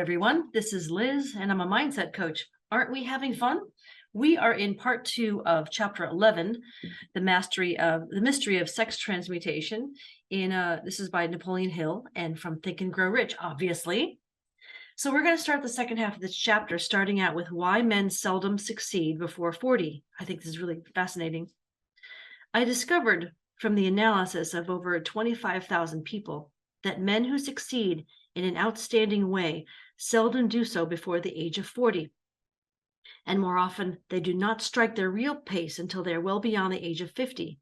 everyone. This is Liz, and I'm a mindset coach. Aren't we having fun? We are in part 2 of chapter 11, the mystery of sex transmutation. This is by Napoleon Hill and from Think and Grow Rich, obviously. So we're going to start the second half of this chapter, starting out with why men seldom succeed before 40. I think this is really fascinating. I discovered from the analysis of over 25,000 people that men who succeed in an outstanding way seldom do so before the age of 40. And more often, they do not strike their real pace until they are well beyond the age of 50.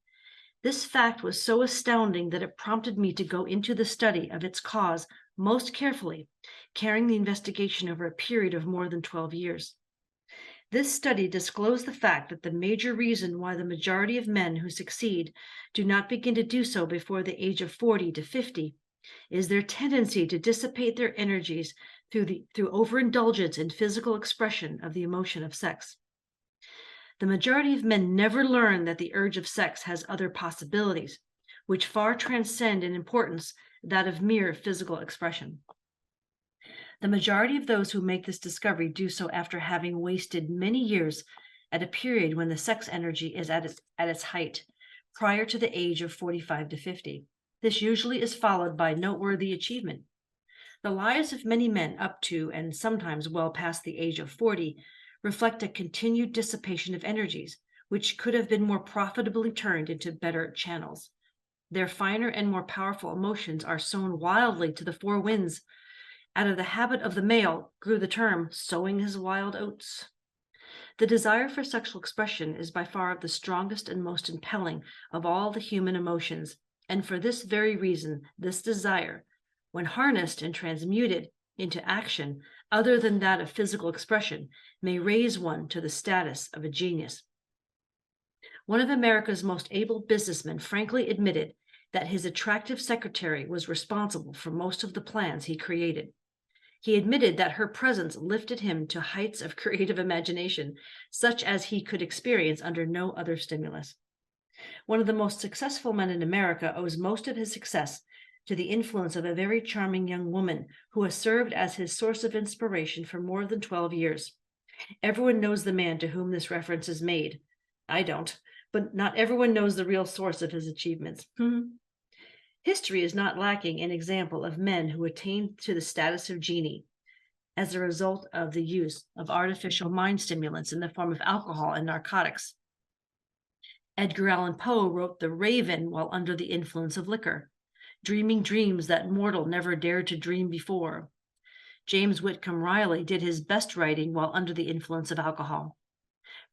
This fact was so astounding that it prompted me to go into the study of its cause most carefully, carrying the investigation over a period of more than 12 years. This study disclosed the fact that the major reason why the majority of men who succeed do not begin to do so before the age of 40 to 50 is their tendency to dissipate their energies through overindulgence in physical expression of the emotion of sex. The majority of men never learn that the urge of sex has other possibilities, which far transcend in importance that of mere physical expression. The majority of those who make this discovery do so after having wasted many years at a period when the sex energy is at its height, prior to the age of 45 to 50. This usually is followed by noteworthy achievement. The lives of many men up to and sometimes well past the age of 40 reflect a continued dissipation of energies, which could have been more profitably turned into better channels. Their finer and more powerful emotions are sown wildly to the four winds. Out of the habit of the male grew the term sowing his wild oats. The desire for sexual expression is by far the strongest and most impelling of all the human emotions. And for this very reason, this desire, when harnessed and transmuted into action other than that of physical expression, may raise one to the status of a genius. One of America's most able businessmen frankly admitted that his attractive secretary was responsible for most of the plans he created. He admitted that her presence lifted him to heights of creative imagination, such as he could experience under no other stimulus. One of the most successful men in America owes most of his success to the influence of a very charming young woman who has served as his source of inspiration for more than 12 years. Everyone knows the man to whom this reference is made. I don't, but not everyone knows the real source of his achievements. History is not lacking in example of men who attained to the status of genie as a result of the use of artificial mind stimulants in the form of alcohol and narcotics. Edgar Allan Poe wrote The Raven while under the influence of liquor, dreaming dreams that mortal never dared to dream before. James Whitcomb Riley did his best writing while under the influence of alcohol.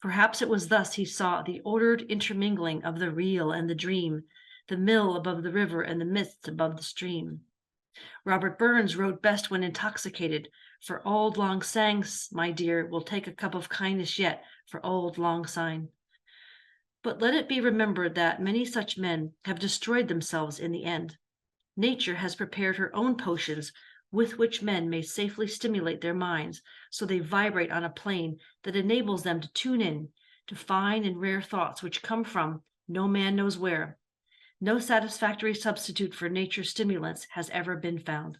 Perhaps it was thus he saw the ordered intermingling of the real and the dream, the mill above the river and the mist above the stream. Robert Burns wrote best when intoxicated, for Auld Lang Syne, my dear, will take a cup of kindness yet for Auld Lang Syne. But let it be remembered that many such men have destroyed themselves in the end. Nature has prepared her own potions with which men may safely stimulate their minds, so they vibrate on a plane that enables them to tune in to fine and rare thoughts which come from no man knows where. No satisfactory substitute for nature's stimulants has ever been found.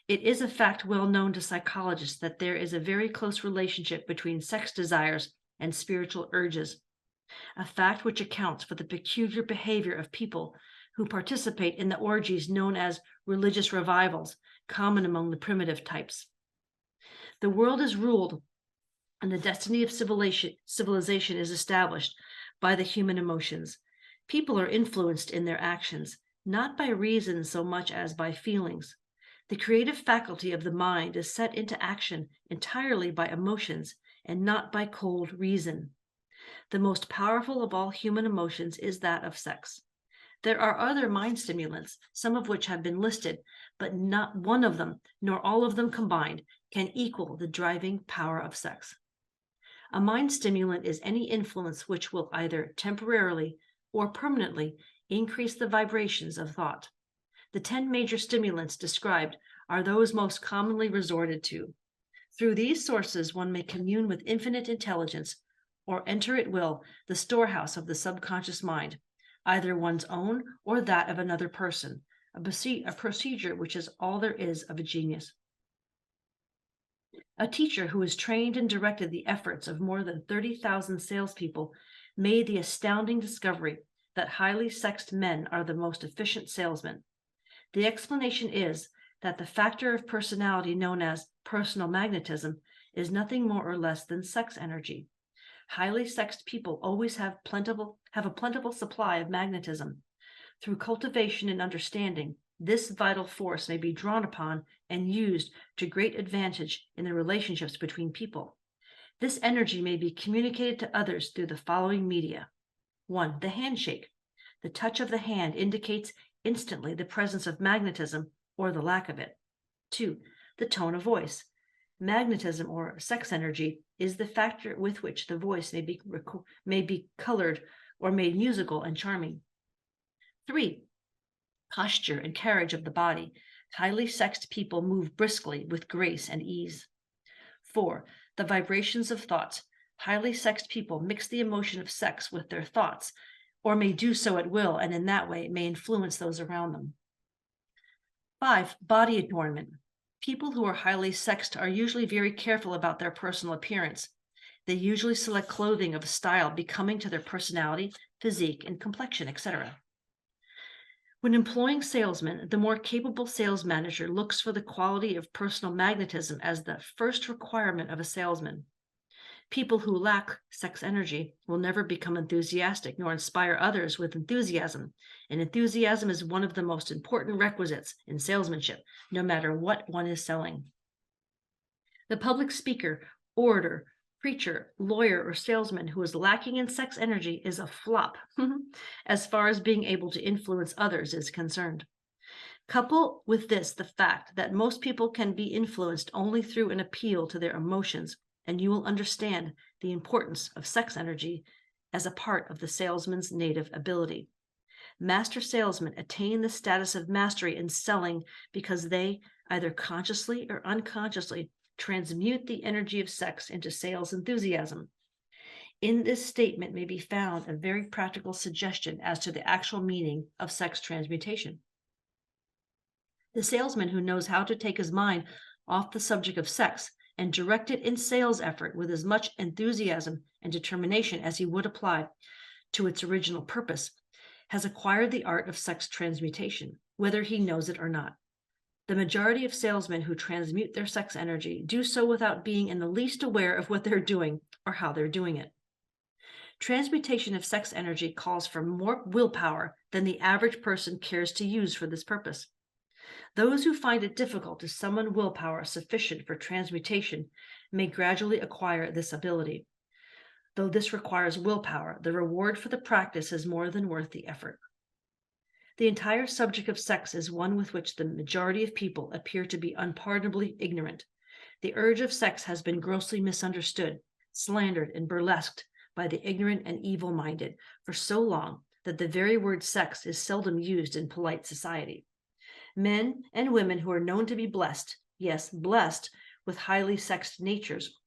It is a fact well known to psychologists that there is a very close relationship between sex desires and spiritual urges, a fact which accounts for the peculiar behavior of people who participate in the orgies known as religious revivals, common among the primitive types. The world is ruled, and the destiny of civilization is established by the human emotions. People are influenced in their actions, not by reason so much as by feelings. The creative faculty of the mind is set into action entirely by emotions and not by cold reason. The most powerful of all human emotions is that of sex. There are other mind stimulants, some of which have been listed, but not one of them, nor all of them combined, can equal the driving power of sex. A mind stimulant is any influence which will either temporarily or permanently increase the vibrations of thought. The 10 major stimulants described are those most commonly resorted to. Through these sources, one may commune with infinite intelligence or enter at will the storehouse of the subconscious mind, either one's own or that of another person, a procedure which is all there is of a genius. A teacher who has trained and directed the efforts of more than 30,000 salespeople made the astounding discovery that highly sexed men are the most efficient salesmen. The explanation is that the factor of personality known as personal magnetism is nothing more or less than sex energy. Highly sexed people always have a plentiful supply of magnetism. Through cultivation and understanding, this vital force may be drawn upon and used to great advantage in the relationships between people. This energy may be communicated to others through the following media. 1. The handshake. The touch of the hand indicates instantly the presence of magnetism or the lack of it. 2. The tone of voice. Magnetism or sex energy is the factor with which the voice may be colored or made musical and charming. 3. Posture and carriage of the body. Highly sexed people move briskly with grace and ease. 4. The vibrations of thoughts. Highly sexed people mix the emotion of sex with their thoughts, or may do so at will, and in that way may influence those around them. 5. Body adornment. People who are highly sexed are usually very careful about their personal appearance. They usually select clothing of a style becoming to their personality, physique, and complexion, etc. When employing salesmen, the more capable sales manager looks for the quality of personal magnetism as the first requirement of a salesman. People who lack sex energy will never become enthusiastic nor inspire others with enthusiasm. And enthusiasm is one of the most important requisites in salesmanship, no matter what one is selling. The public speaker, orator, preacher, lawyer, or salesman who is lacking in sex energy is a flop as far as being able to influence others is concerned. Couple with this the fact that most people can be influenced only through an appeal to their emotions, and you will understand the importance of sex energy as a part of the salesman's native ability. Master salesmen attain the status of mastery in selling because they, either consciously or unconsciously, transmute the energy of sex into sales enthusiasm. In this statement may be found a very practical suggestion as to the actual meaning of sex transmutation. The salesman who knows how to take his mind off the subject of sex and direct it in sales effort with as much enthusiasm and determination as he would apply to its original purpose, has acquired the art of sex transmutation, whether he knows it or not. The majority of salesmen who transmute their sex energy do so without being in the least aware of what they're doing or how they're doing it. Transmutation of sex energy calls for more willpower than the average person cares to use for this purpose. Those who find it difficult to summon willpower sufficient for transmutation may gradually acquire this ability. Though this requires willpower, the reward for the practice is more than worth the effort. The entire subject of sex is one with which the majority of people appear to be unpardonably ignorant. The urge of sex has been grossly misunderstood, slandered, and burlesqued by the ignorant and evil-minded for so long that the very word sex is seldom used in polite society. Men and women who are known to be blessed, yes, blessed with highly sexed natures,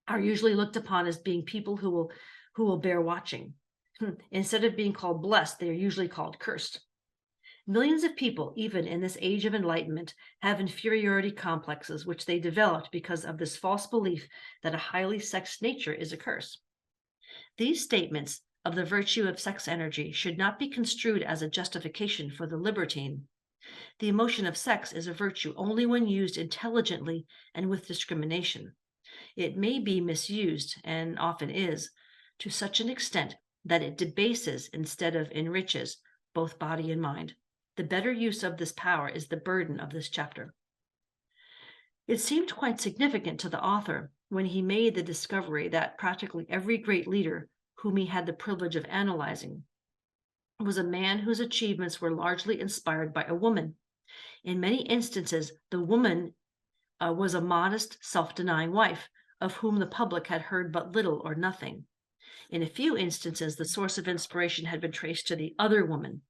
are usually looked upon as being people who will bear watching. Instead of being called blessed, they are usually called cursed. Millions of people, even in this age of enlightenment, have inferiority complexes, which they developed because of this false belief that a highly sexed nature is a curse. These statements of the virtue of sex energy should not be construed as a justification for the libertine. The emotion of sex is a virtue only when used intelligently and with discrimination. It may be misused, and often is, to such an extent that it debases instead of enriches both body and mind. The better use of this power is the burden of this chapter. It seemed quite significant to the author when he made the discovery that practically every great leader whom he had the privilege of analyzing was a man whose achievements were largely inspired by a woman. In many instances, the woman was a modest, self-denying wife, of whom the public had heard but little or nothing. In a few instances, the source of inspiration had been traced to the other woman.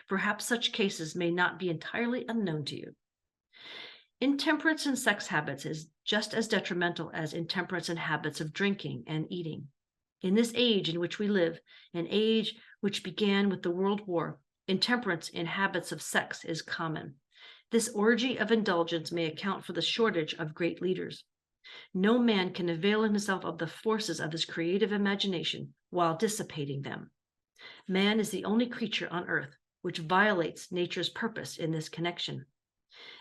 Perhaps such cases may not be entirely unknown to you. Intemperance in sex habits is just as detrimental as intemperance in habits of drinking and eating. In this age in which we live, an age which began with the World War, intemperance in habits of sex is common. This orgy of indulgence may account for the shortage of great leaders. No man can avail himself of the forces of his creative imagination while dissipating them. Man is the only creature on earth which violates nature's purpose in this connection.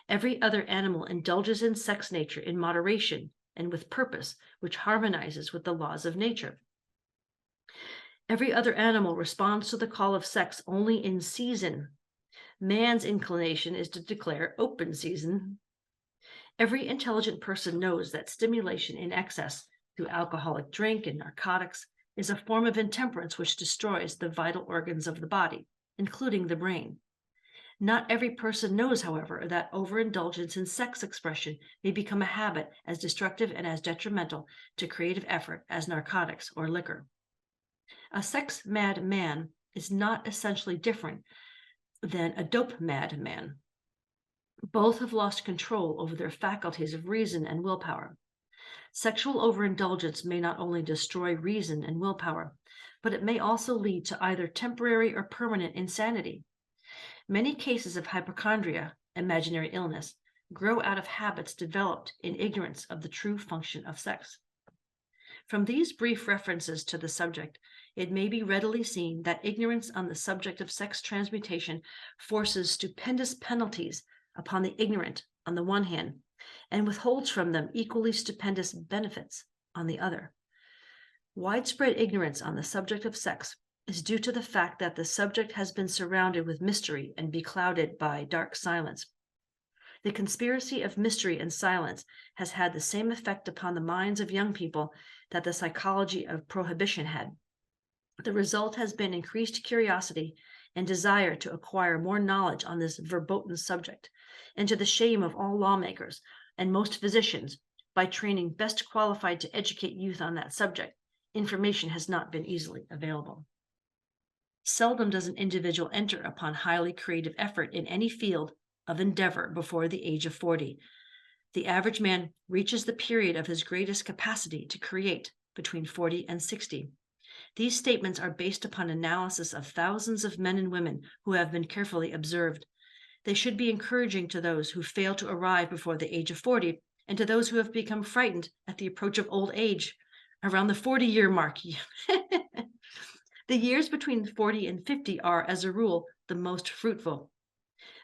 Every other animal indulges in sex nature in moderation and with purpose, which harmonizes with the laws of nature. Every other animal responds to the call of sex only in season. Man's inclination is to declare open season. Every intelligent person knows that stimulation in excess through alcoholic drink and narcotics is a form of intemperance which destroys the vital organs of the body, including the brain. Not every person knows, however, that overindulgence in sex expression may become a habit as destructive and as detrimental to creative effort as narcotics or liquor. A sex-mad man is not essentially different than a dope-mad man. Both have lost control over their faculties of reason and willpower. Sexual overindulgence may not only destroy reason and willpower, but it may also lead to either temporary or permanent insanity. Many cases of hypochondria, imaginary illness, grow out of habits developed in ignorance of the true function of sex. From these brief references to the subject, it may be readily seen that ignorance on the subject of sex transmutation forces stupendous penalties upon the ignorant on the one hand, and withholds from them equally stupendous benefits on the other. Widespread ignorance on the subject of sex is due to the fact that the subject has been surrounded with mystery and beclouded by dark silence. The conspiracy of mystery and silence has had the same effect upon the minds of young people that the psychology of prohibition had. The result has been increased curiosity and desire to acquire more knowledge on this verboten subject, and to the shame of all lawmakers and most physicians, by training best qualified to educate youth on that subject, information has not been easily available. Seldom does an individual enter upon highly creative effort in any field of endeavor before the age of 40. The average man reaches the period of his greatest capacity to create between 40 and 60. These statements are based upon analysis of thousands of men and women who have been carefully observed. They should be encouraging to those who fail to arrive before the age of 40, and to those who have become frightened at the approach of old age around the 40-year mark. The years between 40 and 50 are, as a rule, the most fruitful.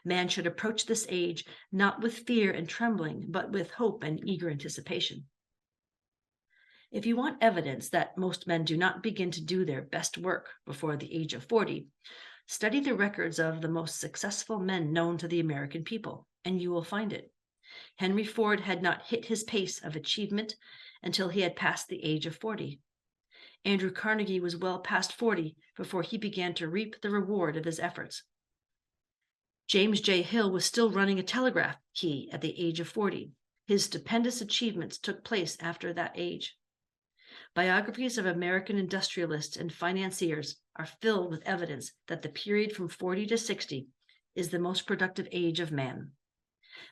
Man should approach this age not with fear and trembling, but with hope and eager anticipation. If you want evidence that most men do not begin to do their best work before the age of 40, study the records of the most successful men known to the American people, and you will find it. Henry Ford had not hit his pace of achievement until he had passed the age of 40. Andrew Carnegie was well past 40 before he began to reap the reward of his efforts. James J. Hill was still running a telegraph key at the age of 40. His stupendous achievements took place after that age. Biographies of American industrialists and financiers are filled with evidence that the period from 40 to 60 is the most productive age of man.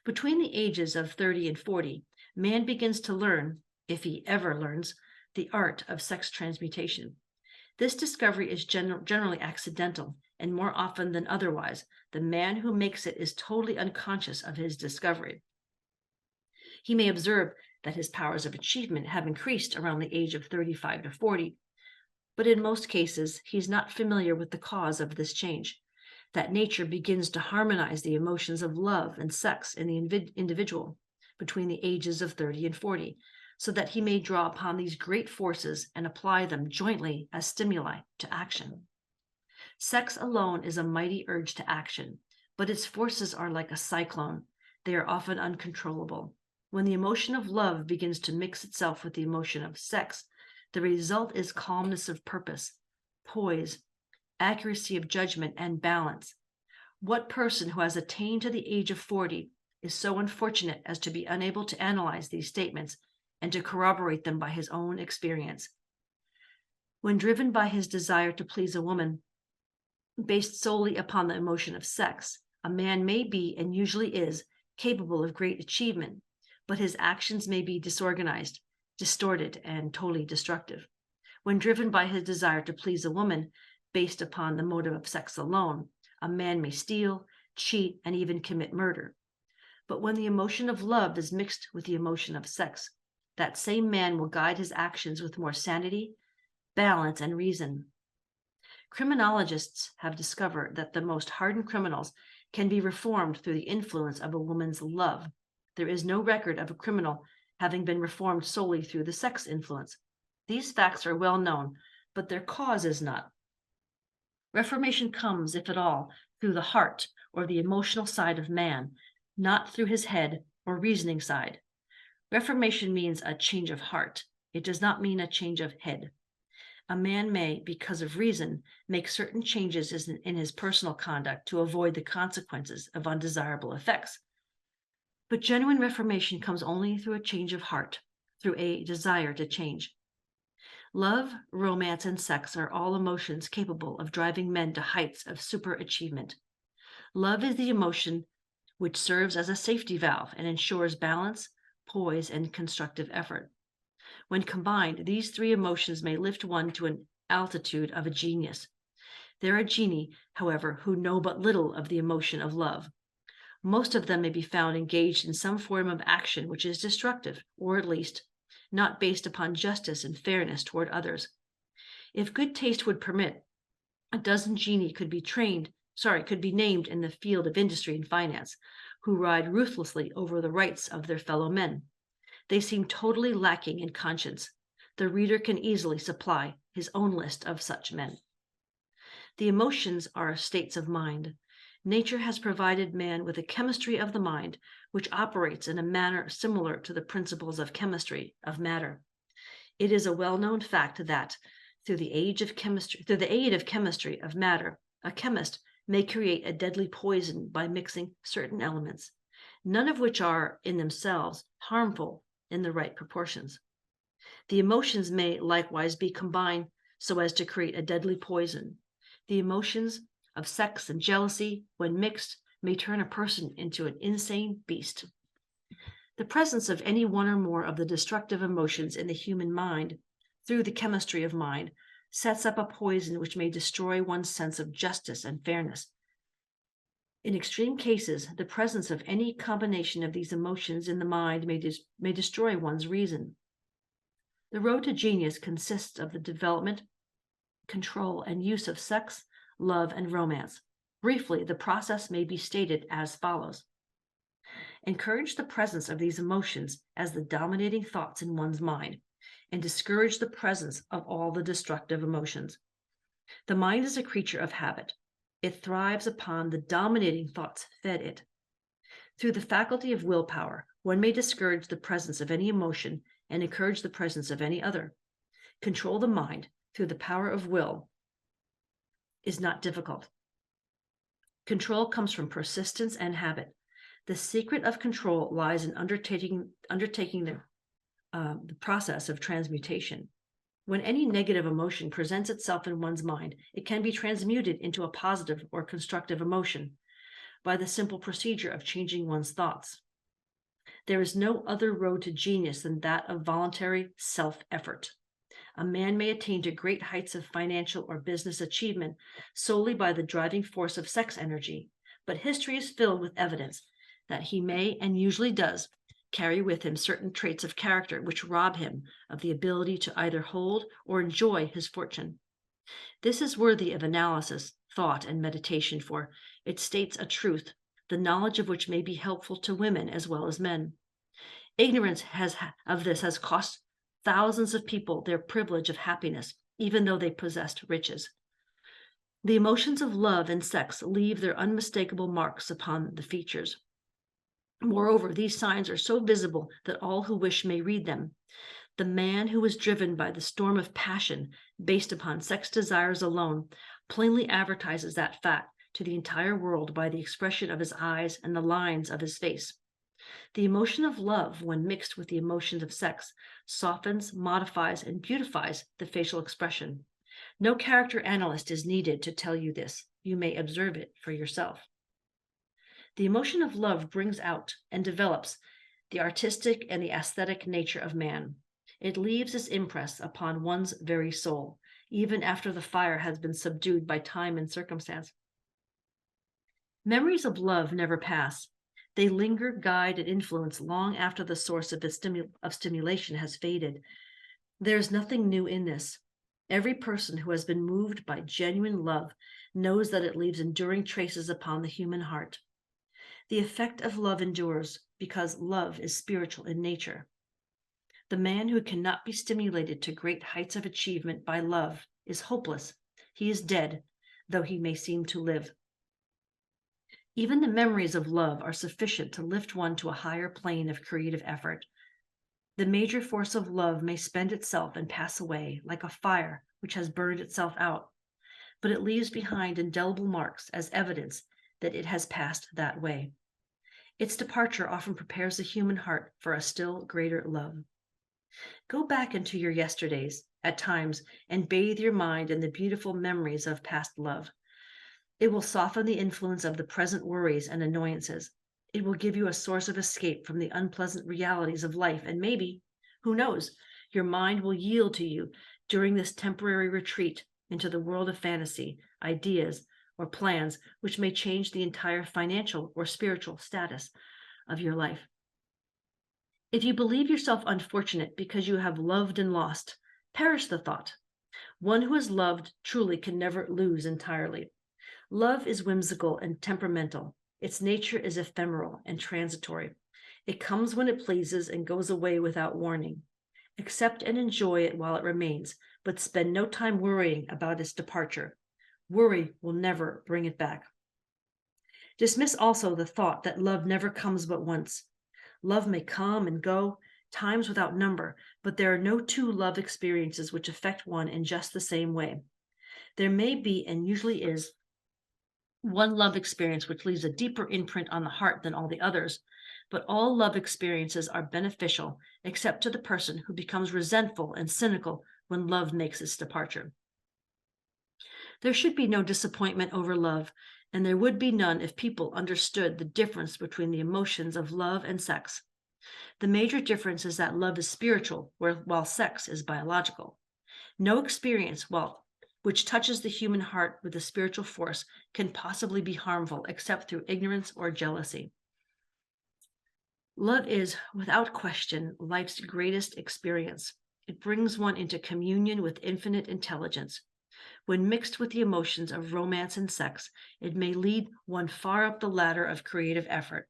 Between the ages of 30 and 40, man begins to learn, if he ever learns, the art of sex transmutation. This discovery is generally accidental, and more often than otherwise, the man who makes it is totally unconscious of his discovery. He may observe that his powers of achievement have increased around the age of 35 to 40, but in most cases, he's not familiar with the cause of this change, that nature begins to harmonize the emotions of love and sex in the individual between the ages of 30 and 40, so that he may draw upon these great forces and apply them jointly as stimuli to action. Sex alone is a mighty urge to action, but its forces are like a cyclone. They are often uncontrollable. When the emotion of love begins to mix itself with the emotion of sex, the result is calmness of purpose, poise, accuracy of judgment, and balance. What person who has attained to the age of 40 is so unfortunate as to be unable to analyze these statements and to corroborate them by his own experience? When driven by his desire to please a woman, based solely upon the emotion of sex, a man may be, and usually is, capable of great achievement, but his actions may be disorganized, distorted, and totally destructive. When driven by his desire to please a woman, based upon the motive of sex alone, a man may steal, cheat, and even commit murder. But when the emotion of love is mixed with the emotion of sex, that same man will guide his actions with more sanity, balance, and reason. Criminologists have discovered that the most hardened criminals can be reformed through the influence of a woman's love. There is no record of a criminal having been reformed solely through the sex influence. These facts are well known, but their cause is not. Reformation comes, if at all, through the heart or the emotional side of man, not through his head or reasoning side. Reformation means a change of heart. It does not mean a change of head. A man may, because of reason, make certain changes in his personal conduct to avoid the consequences of undesirable effects. But genuine reformation comes only through a change of heart, through a desire to change. Love, romance, and sex are all emotions capable of driving men to heights of superachievement. Love is the emotion which serves as a safety valve and ensures balance, poise, and constructive effort. When combined, these three emotions may lift one to an altitude of a genius. There are genii, however, who know but little of the emotion of love. Most of them may be found engaged in some form of action which is destructive, or at least not based upon justice and fairness toward others. If good taste would permit, a dozen genii could be named in the field of industry and finance, who ride ruthlessly over the rights of their fellow men. They seem totally lacking in conscience. The reader can easily supply his own list of such men. The emotions are states of mind. Nature has provided man with a chemistry of the mind, which operates in a manner similar to the principles of chemistry of matter. It is a well-known fact that, through the aid of chemistry of matter, a chemist may create a deadly poison by mixing certain elements, none of which are, in themselves, harmful in the right proportions. The emotions may likewise be combined so as to create a deadly poison. The emotions of sex and jealousy, when mixed, may turn a person into an insane beast. The presence of any one or more of the destructive emotions in the human mind, through the chemistry of mind, sets up a poison which may destroy one's sense of justice and fairness. In extreme cases, the presence of any combination of these emotions in the mind may destroy one's reason. The road to genius consists of the development, control, and use of sex, love, and romance. Briefly, the process may be stated as follows. Encourage the presence of these emotions as the dominating thoughts in one's mind, and discourage the presence of all the destructive emotions. The mind is a creature of habit. It thrives upon the dominating thoughts fed it. Through the faculty of willpower, one may discourage the presence of any emotion and encourage the presence of any other. Control the mind through the power of will is not difficult. Control comes from persistence and habit. The secret of control lies in undertaking the process of transmutation. When any negative emotion presents itself in one's mind, it can be transmuted into a positive or constructive emotion by the simple procedure of changing one's thoughts. There is no other road to genius than that of voluntary self-effort. A man may attain to great heights of financial or business achievement solely by the driving force of sex energy, but history is filled with evidence that he may, and usually does, carry with him certain traits of character which rob him of the ability to either hold or enjoy his fortune. This is worthy of analysis, thought, and meditation, for it states a truth, the knowledge of which may be helpful to women as well as men. Ignorance of this has cost thousands of people their privilege of happiness, even though they possessed riches. The emotions of love and sex leave their unmistakable marks upon the features. Moreover, these signs are so visible that all who wish may read them. The man who is driven by the storm of passion based upon sex desires alone plainly advertises that fact to the entire world by the expression of his eyes and the lines of his face. The emotion of love, when mixed with the emotions of sex, softens, modifies, and beautifies the facial expression. No character analyst is needed to tell you this. You may observe it for yourself. The emotion of love brings out and develops the artistic and the aesthetic nature of man. It leaves its impress upon one's very soul, even after the fire has been subdued by time and circumstance. Memories of love never pass. They linger, guide, and influence long after the source of stimulation has faded. There's nothing new in this. Every person who has been moved by genuine love knows that it leaves enduring traces upon the human heart. The effect of love endures because love is spiritual in nature. The man who cannot be stimulated to great heights of achievement by love is hopeless. He is dead, though he may seem to live. Even the memories of love are sufficient to lift one to a higher plane of creative effort. The major force of love may spend itself and pass away like a fire which has burned itself out, but it leaves behind indelible marks as evidence that it has passed that way. Its departure often prepares the human heart for a still greater love. Go back into your yesterdays at times and bathe your mind in the beautiful memories of past love. It will soften the influence of the present worries and annoyances. It will give you a source of escape from the unpleasant realities of life, and maybe, who knows, your mind will yield to you during this temporary retreat into the world of fantasy, ideas, or plans which may change the entire financial or spiritual status of your life. If you believe yourself unfortunate because you have loved and lost, perish the thought. One who has loved truly can never lose entirely. Love is whimsical and temperamental. Its nature is ephemeral and transitory. It comes when it pleases and goes away without warning. Accept and enjoy it while it remains, but spend no time worrying about its departure. Worry will never bring it back. Dismiss also the thought that love never comes but once. Love may come and go, times without number, but there are no two love experiences which affect one in just the same way. There may be, and usually is, one love experience which leaves a deeper imprint on the heart than all the others, but all love experiences are beneficial except to the person who becomes resentful and cynical when love makes its departure. There should be no disappointment over love, and there would be none if people understood the difference between the emotions of love and sex. The major difference is that love is spiritual, while sex is biological. No experience, which touches the human heart with a spiritual force, can possibly be harmful except through ignorance or jealousy. Love is, without question, life's greatest experience. It brings one into communion with infinite intelligence. When mixed with the emotions of romance and sex, it may lead one far up the ladder of creative effort.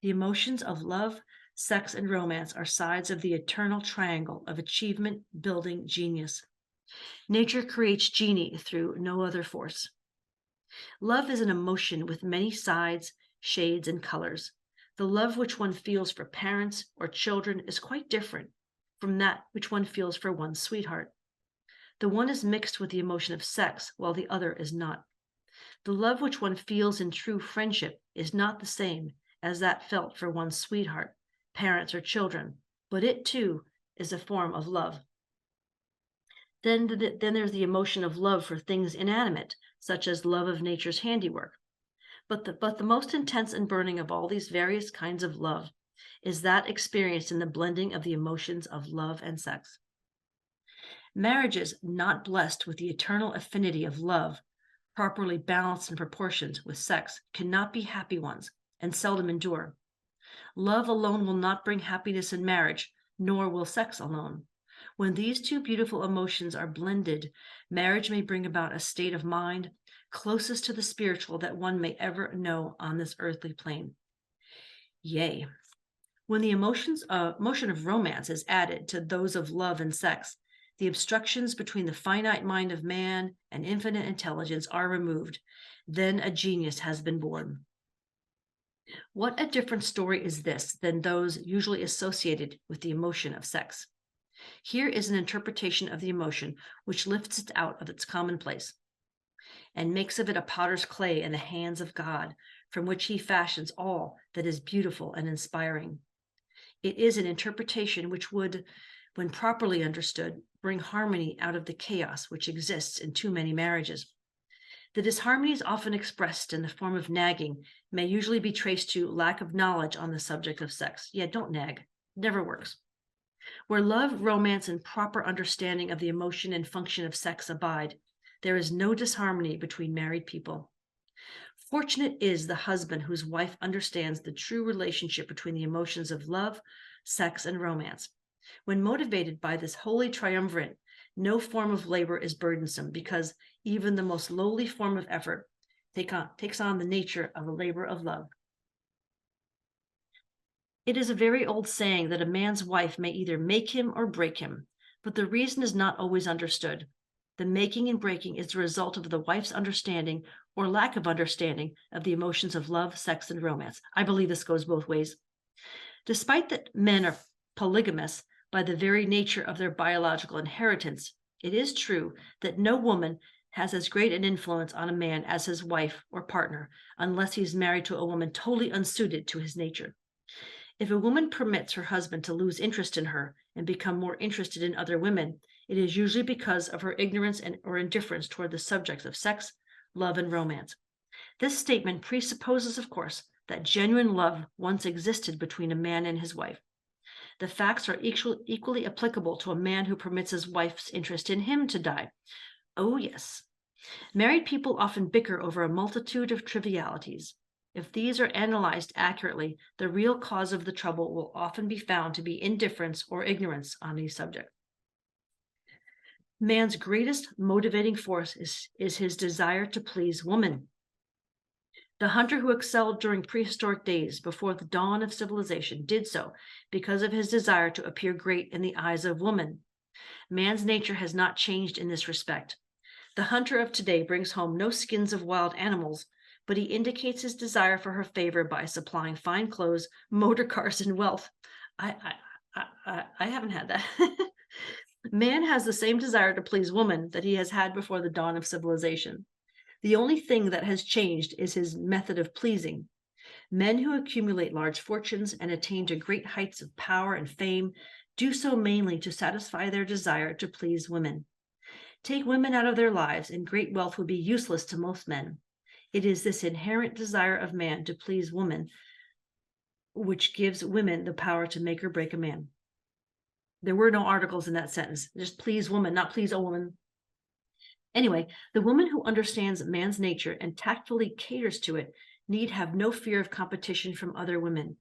The emotions of love, sex, and romance are sides of the eternal triangle of achievement, building, genius. Nature creates genie through no other force. Love is an emotion with many sides, shades, and colors. The love which one feels for parents or children is quite different from that which one feels for one's sweetheart. The one is mixed with the emotion of sex, while the other is not. The love which one feels in true friendship is not the same as that felt for one's sweetheart, parents, or children, but it too is a form of love. Then there's the emotion of love for things inanimate, such as love of nature's handiwork. But the most intense and burning of all these various kinds of love is that experienced in the blending of the emotions of love and sex. Marriages not blessed with the eternal affinity of love, properly balanced in proportions with sex, cannot be happy ones and seldom endure. Love alone will not bring happiness in marriage, nor will sex alone. When these two beautiful emotions are blended, marriage may bring about a state of mind closest to the spiritual that one may ever know on this earthly plane. Yea, when the emotion of romance is added to those of love and sex, the obstructions between the finite mind of man and infinite intelligence are removed. Then a genius has been born. What a different story is this than those usually associated with the emotion of sex. Here is an interpretation of the emotion which lifts it out of its commonplace and makes of it a potter's clay in the hands of God, from which he fashions all that is beautiful and inspiring. It is an interpretation which would, when properly understood, bring harmony out of the chaos which exists in too many marriages. The disharmonies often expressed in the form of nagging may usually be traced to lack of knowledge on the subject of sex. Yeah, don't nag. Never works. Where love, romance, and proper understanding of the emotion and function of sex abide, there is no disharmony between married people. Fortunate is the husband whose wife understands the true relationship between the emotions of love, sex, and romance. When motivated by this holy triumvirate, no form of labor is burdensome, because even the most lowly form of effort takes on the nature of a labor of love. It is a very old saying that a man's wife may either make him or break him, but the reason is not always understood. The making and breaking is the result of the wife's understanding or lack of understanding of the emotions of love, sex, and romance. I believe this goes both ways. Despite that men are polygamous by the very nature of their biological inheritance, it is true that no woman has as great an influence on a man as his wife or partner, unless he is married to a woman totally unsuited to his nature. If a woman permits her husband to lose interest in her and become more interested in other women, it is usually because of her ignorance or indifference toward the subjects of sex, love, and romance. This statement presupposes, of course, that genuine love once existed between a man and his wife. The facts are equally applicable to a man who permits his wife's interest in him to die. Oh, yes. Married people often bicker over a multitude of trivialities. If these are analyzed accurately, the real cause of the trouble will often be found to be indifference or ignorance on these subjects. Man's greatest motivating force is his desire to please woman. The hunter who excelled during prehistoric days before the dawn of civilization did so because of his desire to appear great in the eyes of woman. Man's nature has not changed in this respect. The hunter of today brings home no skins of wild animals, but he indicates his desire for her favor by supplying fine clothes, motor cars, and wealth. I haven't had that. Man has the same desire to please woman that he has had before the dawn of civilization. The only thing that has changed is his method of pleasing. Men who accumulate large fortunes and attain to great heights of power and fame do so mainly to satisfy their desire to please women. Take women out of their lives, and great wealth would be useless to most men. It is this inherent desire of man to please woman which gives women the power to make or break a man. There were no articles in that sentence. Just please woman, not please a woman. Anyway, the woman who understands man's nature and tactfully caters to it need have no fear of competition from other women.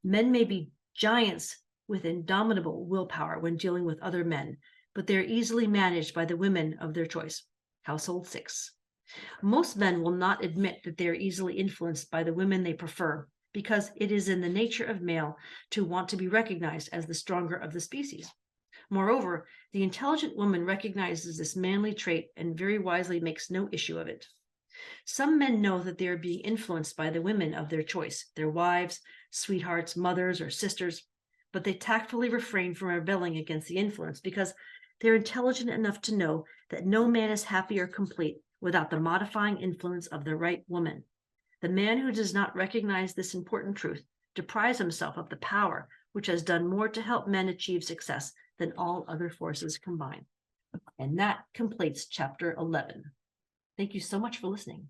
Men may be giants with indomitable willpower when dealing with other men, but they are easily managed by the women of their choice. Household 6. Most men will not admit that they are easily influenced by the women they prefer, because it is in the nature of male to want to be recognized as the stronger of the species. Moreover, the intelligent woman recognizes this manly trait and very wisely makes no issue of it. Some men know that they are being influenced by the women of their choice, their wives, sweethearts, mothers, or sisters, but they tactfully refrain from rebelling against the influence because they're intelligent enough to know that no man is happy or complete without the modifying influence of the right woman. The man who does not recognize this important truth deprives himself of the power which has done more to help men achieve success than all other forces combined. And that completes chapter 11. Thank you so much for listening.